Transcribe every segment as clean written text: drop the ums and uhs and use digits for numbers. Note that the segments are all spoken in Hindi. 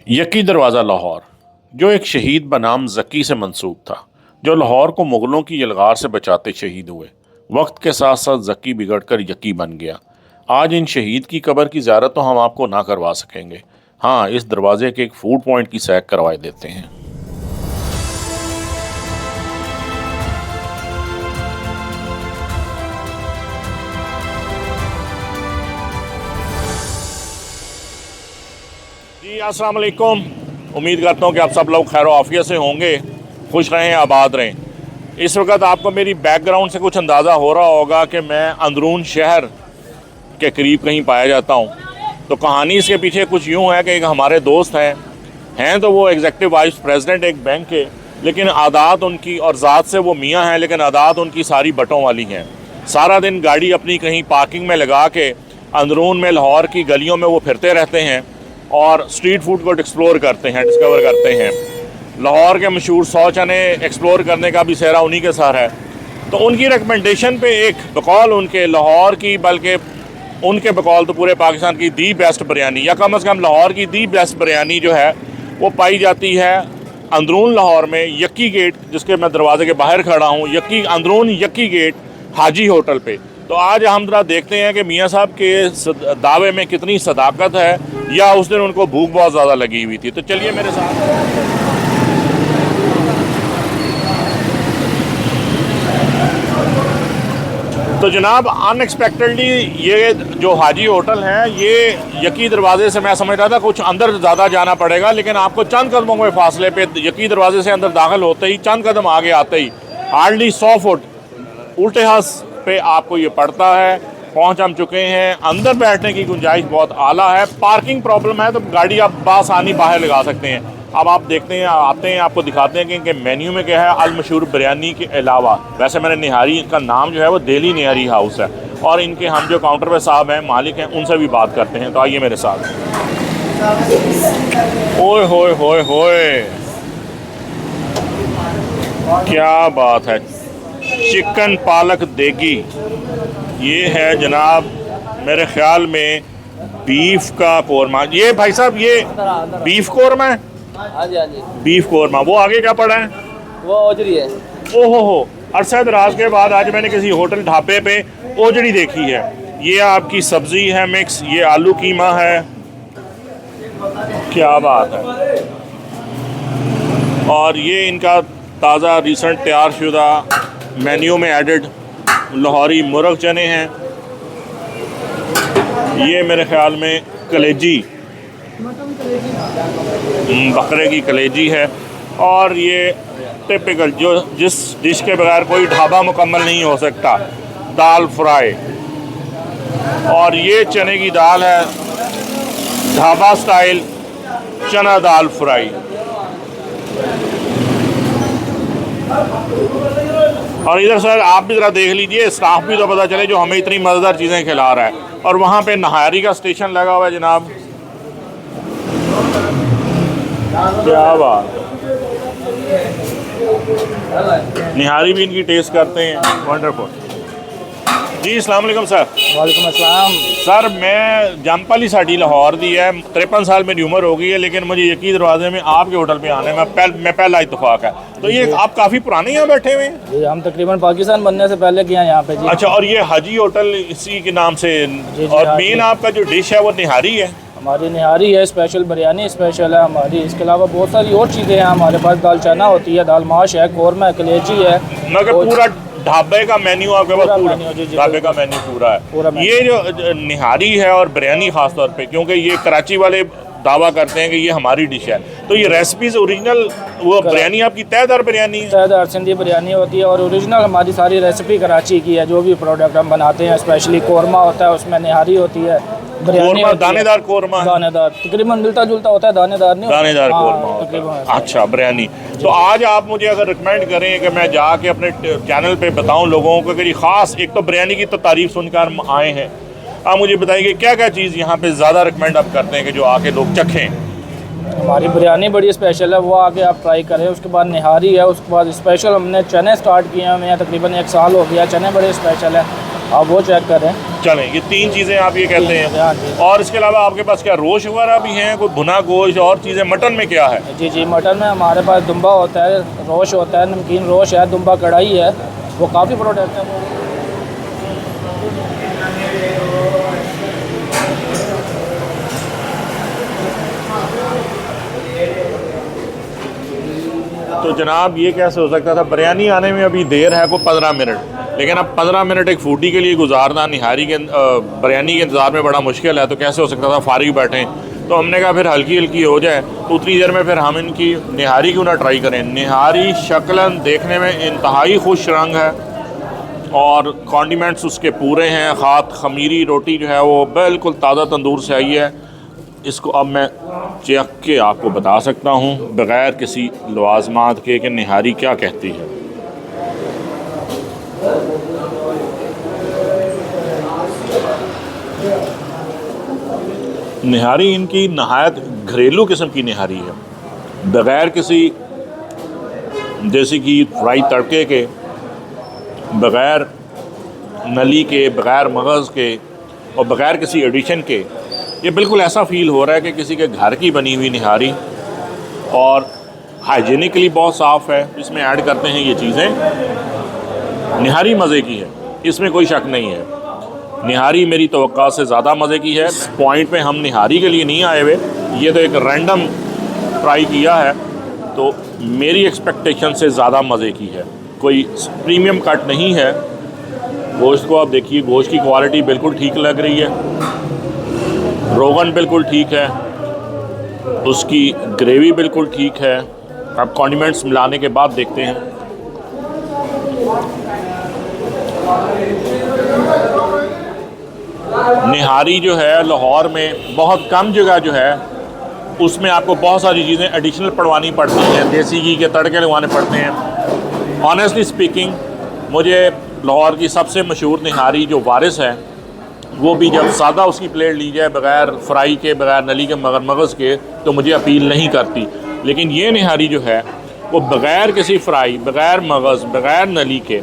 यकी दरवाज़ा लाहौर, जो एक शहीद बनाम ज़की से मंसूब था, जो लाहौर को मुग़लों की यलगार से बचाते शहीद हुए। वक्त के साथ साथ ज़की बिगड़कर यकी बन गया। आज इन शहीद की कब्र की ज़ियारत तो हम आपको ना करवा सकेंगे। हाँ, इस दरवाजे के एक फूड पॉइंट की सैर करवा देते हैं। जी अस्सलाम वालेकुम। उम्मीद करता हूँ कि आप सब लोग खैर आफियत से होंगे, खुश रहें, आबाद रहें। इस वक्त आपको मेरी बैकग्राउंड से कुछ अंदाज़ा हो रहा होगा कि मैं अंदरून शहर के करीब कहीं पाया जाता हूँ। तो कहानी इसके पीछे कुछ यूँ है कि एक हमारे दोस्त हैं तो वो एग्जीक्यूटिव वाइस प्रेसिडेंट एक बैंक के, लेकिन आदात उनकी और ज़ात से वो मियाँ हैं, लेकिन आदात उनकी सारी बटों वाली हैं। सारा दिन गाड़ी अपनी कहीं पार्किंग में लगा के अंदरून में लाहौर की गलियों में वो फिरते रहते हैं और स्ट्रीट फूड को एक्सप्लोर करते हैं, डिस्कवर करते हैं। लाहौर के मशहूर 100 चने एक्सप्लोर करने का भी सेहरा उन्हीं के साथ है। तो उनकी रिकमेंडेशन पे एक बकौल उनके लाहौर की, बल्कि उनके बकौल तो पूरे पाकिस्तान की दी बेस्ट बिरयानी, या कम से कम लाहौर की दी बेस्ट बिरयानी जो है वो पाई जाती है अंदरून लाहौर में यकी गेट, जिसके मैं दरवाजे के बाहर खड़ा हूँ, अंदरून यकी गेट हाजी होटल पे। तो आज हम जरा देखते हैं कि मियाँ साहब के दावे में कितनी सदाकत है, या उस दिन उनको भूख बहुत ज़्यादा लगी हुई थी। तो चलिए मेरे साथ। तो जनाब, अनएक्सपेक्टेडली ये जो हाजी होटल है, ये यकी दरवाजे से मैं समझ रहा था कुछ अंदर ज़्यादा जाना पड़ेगा, लेकिन आपको चंद कदमों के फासले पे यकी दरवाजे से अंदर दाखिल होते ही, चंद कदम आगे आते ही, हार्डली 100 फुट उल्टे हाथ पे आपको ये पड़ता है। पहुंच हम चुके हैं। अंदर बैठने की गुंजाइश बहुत आला है। पार्किंग प्रॉब्लम है तो गाड़ी आप बासानी बाहर लगा सकते हैं। अब आप देखते हैं, आते हैं, आपको दिखाते हैं कि इनके मेन्यू में क्या है। अल मशहूर बिरयानी के अलावा वैसे मैंने निहारी का नाम जो है वो दिल्ली निहारी हाउस है, और इनके हम जो काउंटर पे साहब हैं, मालिक हैं, उनसे भी बात करते हैं। तो आइए मेरे साथ। ओए होए होए होए, क्या बात है। चिकन पालक देगी, ये है जनाब मेरे ख्याल में बीफ का कोरमा। ये भाई साहब ये बीफ कोरमा है? हाँ जी, हाँ जी। बीफ कोरमा। वो आगे क्या पड़ा है? वो ओजरी है। ओहो हो, अरसा दराज के बाद आज मैंने किसी होटल ढाबे पे ओजड़ी देखी है। ये आपकी सब्जी है मिक्स, ये आलू कीमा है, क्या बात है। और ये इनका ताज़ा रिसेंट तैयार शुदा मेन्यू में एडेड लाहौरी मुर्ग चने हैं। ये मेरे ख्याल में कलेजी, बकरे की कलेजी है। और ये टिपिकल जो जिस डिश के बगैर कोई ढाबा मुकम्मल नहीं हो सकता, दाल फ्राई। और ये चने की दाल है, ढाबा स्टाइल चना दाल फ्राई। और इधर सर आप भी ज़रा देख लीजिए, स्टाफ भी तो पता चले जो हमें इतनी मज़ेदार चीज़ें खिला रहा है। और वहाँ पे निहारी का स्टेशन लगा हुआ है जनाब, क्या बात। निहारी भी इनकी टेस्ट करते हैं, वंडरफुल। जी अस्सलाम वालेकुम सर। वालेकुम अस्सलाम। सर मैं जमपली साड़ी लाहौर दी है, 53 साल मेरी उम्र हो गई है, लेकिन मुझे यकी दरवाजे में आपके होटल पे आने में पहला इत्तेफाक है। तो ये आप काफ़ी पुराने यहाँ बैठे हुए हैं? जी, हम तकरीबन पाकिस्तान बनने से पहले किया यहाँ पे जी। अच्छा, और ये हाजी होटल इसी के नाम से? जी, और मेन आपका जो डिश है वो निहारी है? हमारी निहारी है, स्पेशल बिरयानी स्पेशल है हमारी। इसके अलावा बहुत सारी और चीज़ें हैं हमारे पास। दाल चना होती है, दाल माश है, कोरमा है, कलेजी है। मगर पूरा ढाबे का मेन्यू आपके पास? पूरा ढाबे का मेन्यू पूरा है। ये जो निहारी है और बिरयानी ख़ास तौर पे, क्योंकि ये कराची वाले दावा करते हैं कि ये हमारी डिश है, तो ये रेसिपीज़ ओरिजिनल वो बिरयानी आपकी तयदार बिरयानी है? तयदार सिंधी बिरयानी होती है, और ओरिजिनल हमारी सारी रेसिपी कराची की है। जो भी प्रोडक्ट हम बनाते हैं, स्पेशली कोरमा होता है, उसमें निहारी होती है, बिरयानी दानेदार कोरमा, दानेदार तकरीबन मिलता जुलता होता है, दानेदार नहीं, दानेदार कोरमा तकरीबन। अच्छा, बिरयानी। तो आज आप मुझे अगर रिकमेंड करें कि मैं जाके अपने चैनल पे बताऊं लोगों को कि ख़ास, एक तो बिरयानी की तो तारीफ़ सुनकर आए हैं, आप मुझे बताइए क्या क्या चीज़ यहाँ पे ज़्यादा रिकमेंड आप करते हैं कि जो आके लोग चखें? हमारी बिरयानी बड़ी स्पेशल है, वो आके आप ट्राई करें। उसके बाद निहारी है, उसके बाद स्पेशल हमने चने स्टार्ट किए हैं, हमें तकरीबन 1 साल हो गया। चने बड़े स्पेशल है। आप वो चेक करें। चलें, ये 3 चीज़ें आप ये कहते हैं। हाँ जी। और इसके अलावा आपके पास क्या रोश वगैरह भी हैं, कोई भुना गोश्त और चीज़ें? मटन में क्या है? जी जी, मटन में हमारे पास दुम्बा होता है, रोश होता है, नमकीन रोश है, दुम्बा कढ़ाई है, वो काफ़ी प्रोडक्ट है। तो जनाब ये कैसे हो सकता था? बिरयानी आने में अभी देर है, कोई 15 मिनट, लेकिन अब 15 मिनट एक फूडी के लिए गुजारना निहारी के बिरयानी के इंतज़ार में बड़ा मुश्किल है। तो कैसे हो सकता था फारिग बैठें? तो हमने कहा फिर हल्की हल्की हो जाए, तो उतनी देर में फिर हम इनकी निहारी क्यों ना ट्राई करें। निहारी शक्लन देखने में इंतहाई खुश रंग है और कॉन्डिमेंट्स उसके पूरे हैं। खात खमीरी रोटी जो है वो बिल्कुल ताज़ा तंदूर से आई है। इसको अब मैं चेक के आपको बता सकता हूँ बग़ैर किसी लवाजमात के कि निहारी क्या कहती है। निहारी इनकी नहायत घरेलू किस्म की निहारी है, बग़ैर किसी जैसे कि फ्राई तड़के के, बग़ैर नली के, बग़ैर मगज़ के और बग़ैर किसी एडिशन के। ये बिल्कुल ऐसा फ़ील हो रहा है कि किसी के घर की बनी हुई निहारी, और हाइजीनिकली बहुत साफ़ है। इसमें ऐड करते हैं ये चीज़ें। निहारी मज़े की है, इसमें कोई शक नहीं है। निहारी मेरी तवक्का से ज़्यादा मज़े की है। पॉइंट पे हम निहारी के लिए नहीं आए हुए, ये तो एक रैंडम ट्राई किया है, तो मेरी एक्सपेक्टेशन से ज़्यादा मज़े की है। कोई प्रीमियम कट नहीं है। गोश्त को आप देखिए, गोश्त की क्वालिटी बिल्कुल ठीक लग रही है, रोगन बिल्कुल ठीक है, उसकी ग्रेवी बिल्कुल ठीक है। अब कॉन्डिमेंट्स मिलाने के बाद देखते हैं। निहारी जो है लाहौर में बहुत कम जगह जो है उसमें आपको बहुत सारी चीज़ें एडिशनल पड़वानी पड़ती हैं, देसी घी के तड़के लगवाने पड़ते हैं। ऑनेस्टली स्पीकिंग, मुझे लाहौर की सबसे मशहूर निहारी जो वारिस है, वो भी जब सादा उसकी प्लेट ली जाए बग़ैर फ्राई के, बग़ैर नली के, मगर मगज़ के, तो मुझे अपील नहीं करती। लेकिन ये निहारी जो है वो बग़ैर किसी फ्राई, बग़ैर मगज़, बग़ैर नली के,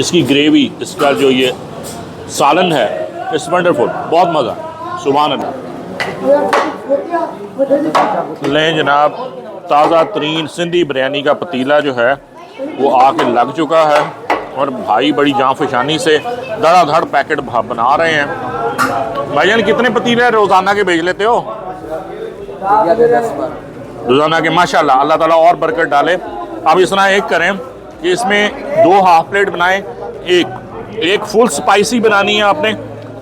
इसकी ग्रेवी, इसका जो ये सालन है, इट्स वंडरफुल, बहुत मज़ा। सुभान अल्लाह। लें जनाब, ताज़ा तरीन सिंधी बिरयानी का पतीला जो है वो आके लग चुका है और भाई बड़ी जांफशानी से धड़ाधड़ पैकेट बना रहे हैं। भाईजान कितने पतीले रोज़ाना के भेज लेते हो? रोज़ाना के, माशाल्लाह, अल्लाह ताला और बरकत डाले। अब इस तरह एक करें कि इसमें 2 हाफ प्लेट बनाएं, एक फुल स्पाइसी बनानी है आपने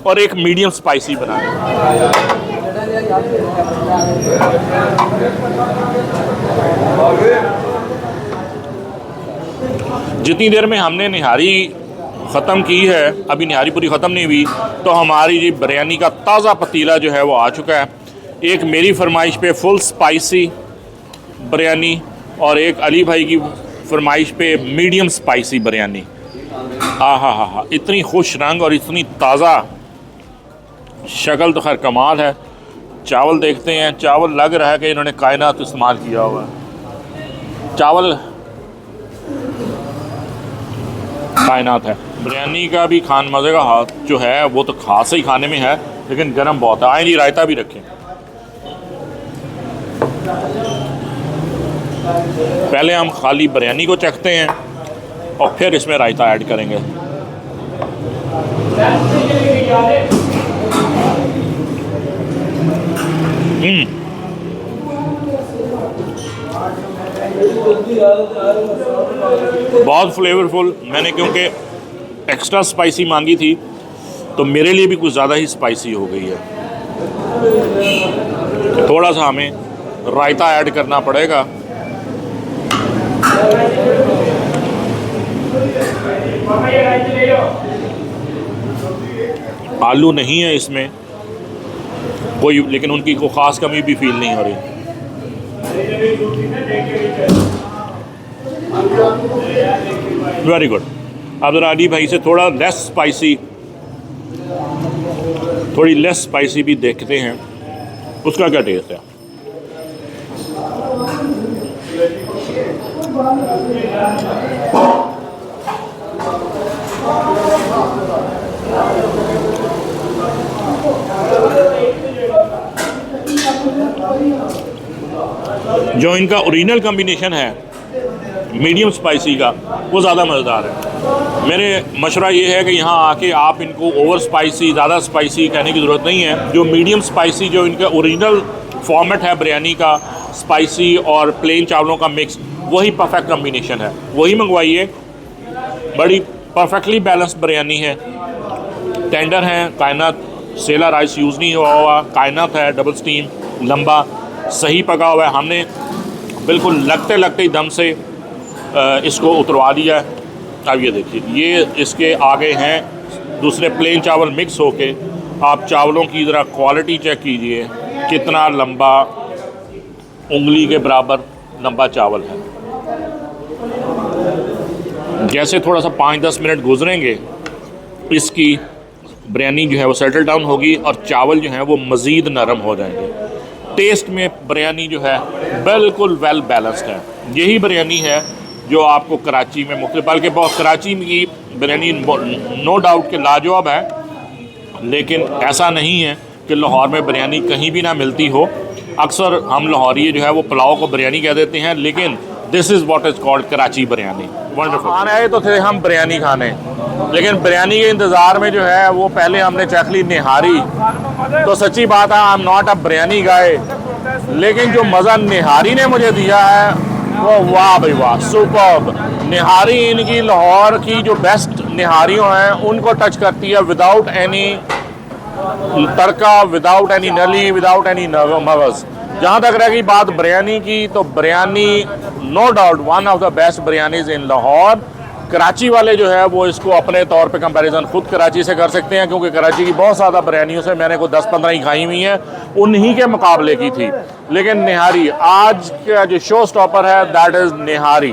और एक मीडियम स्पाइसी बनानी है। जितनी देर में हमने निहारी ख़त्म की है, अभी निहारी पूरी ख़त्म नहीं हुई, तो हमारी जी बिरयानी का ताज़ा पतीला जो है वो आ चुका है। एक मेरी फरमाइश पे फुल स्पाइसी बिरयानी और एक अली भाई की फरमाइश पे मीडियम स्पाइसी बिरयानी। हा, इतनी खुश रंग और इतनी ताज़ा शक्ल तो खैर कमाल है। चावल देखते हैं, चावल लग रहा है कि इन्होंने कायनात इस्तेमाल किया हुआ है। चावल कायनात है। बिरयानी का भी खान मज़े का हाथ जो है वो तो खास ही खाने में है, लेकिन गर्म बहुत है। आए जी, रायता भी रखें। पहले हम खाली बिरयानी को चखते हैं और फिर इसमें रायता ऐड करेंगे। बहुत फ्लेवरफुल। मैंने क्योंकि एक्स्ट्रा स्पाइसी मांगी थी तो मेरे लिए भी कुछ ज़्यादा ही स्पाइसी हो गई है। थोड़ा सा हमें रायता ऐड करना पड़ेगा। आलू नहीं है इसमें कोई, लेकिन उनकी कोई ख़ास कमी भी फील नहीं हो रही। Very good. अब ज़रा अली भाई से थोड़ा लेस स्पाइसी, थोड़ी लेस स्पाइसी भी देखते हैं उसका क्या टेस्ट है। जो इनका ओरिजिनल कॉम्बिनेशन है मीडियम स्पाइसी का, वो ज़्यादा मज़ेदार है। मेरे मशवरा ये है कि यहाँ आके आप इनको ओवर स्पाइसी, ज़्यादा स्पाइसी कहने की ज़रूरत नहीं है। जो मीडियम स्पाइसी, जो इनका ओरिजिनल फॉर्मेट है बिरयानी का, स्पाइसी और प्लेन चावलों का मिक्स, वही परफेक्ट कॉम्बिनेशन है, वही मंगवाइए। बड़ी परफेक्टली बैलेंस बिरयानी है, टेंडर है, कायनात सेला राइस यूज़ नहीं हुआ, कायनात है, डबल स्टीम, लंबा सही पका हुआ है। हमने बिल्कुल लगते लगते ही दम से इसको उतरवा दिया है। अब ये देखिए, ये इसके आगे हैं दूसरे प्लेन चावल मिक्स होके। आप चावलों की ज़रा क्वालिटी चेक कीजिए, कितना लंबा, उंगली के बराबर लंबा चावल है। जैसे थोड़ा सा 5-10 मिनट गुजरेंगे, इसकी बिरयानी जो है वो सेटल डाउन होगी और चावल जो है वो मज़ीद नरम हो जाएंगे। टेस्ट में बिरयानी जो है बिल्कुल वेल बैलेंस्ड है। यही बिरयानी है जो आपको कराची में मुख्तलिफ, बल्कि बहुत कराची की बिरयानी नो डाउट के लाजवाब है, लेकिन ऐसा नहीं है कि लाहौर में बिरयानी कहीं भी ना मिलती हो। अक्सर हम लाहौरी जो है वो पुलाव को बिरयानी कह देते हैं, लेकिन this is what is called Karachi biryani. Wonderful. आने आए तो थे हम बिरयानी खाने, लेकिन बिरयानी के इंतज़ार में जो है वो पहले हमने चख ली निहारी। तो सच्ची बात है, I am not a biryani guy, लेकिन जो मज़ा निहारी ने मुझे दिया है वो वाह भाई वाह, सुपर्ब। निहारी इनकी लाहौर की जो बेस्ट निहारियों हैं उनको टच करती है, without any tadka, without any nalli, without any magaz. जहाँ तक रह गई बात बिरयानी की, तो biryani no doubt one of the best biryanis in Lahore. Karachi वाले जो है वो इसको अपने तौर पे कंपैरिजन खुद कराची से कर सकते हैं, क्योंकि कराची की बहुत ज़्यादा बिरयानियों से मैंने कोई 10-15 ही खाई हुई हैं, उन्हीं के मुकाबले की थी। लेकिन निहारी आज का जो शो स्टॉपर है, दैट इज़ निहारी।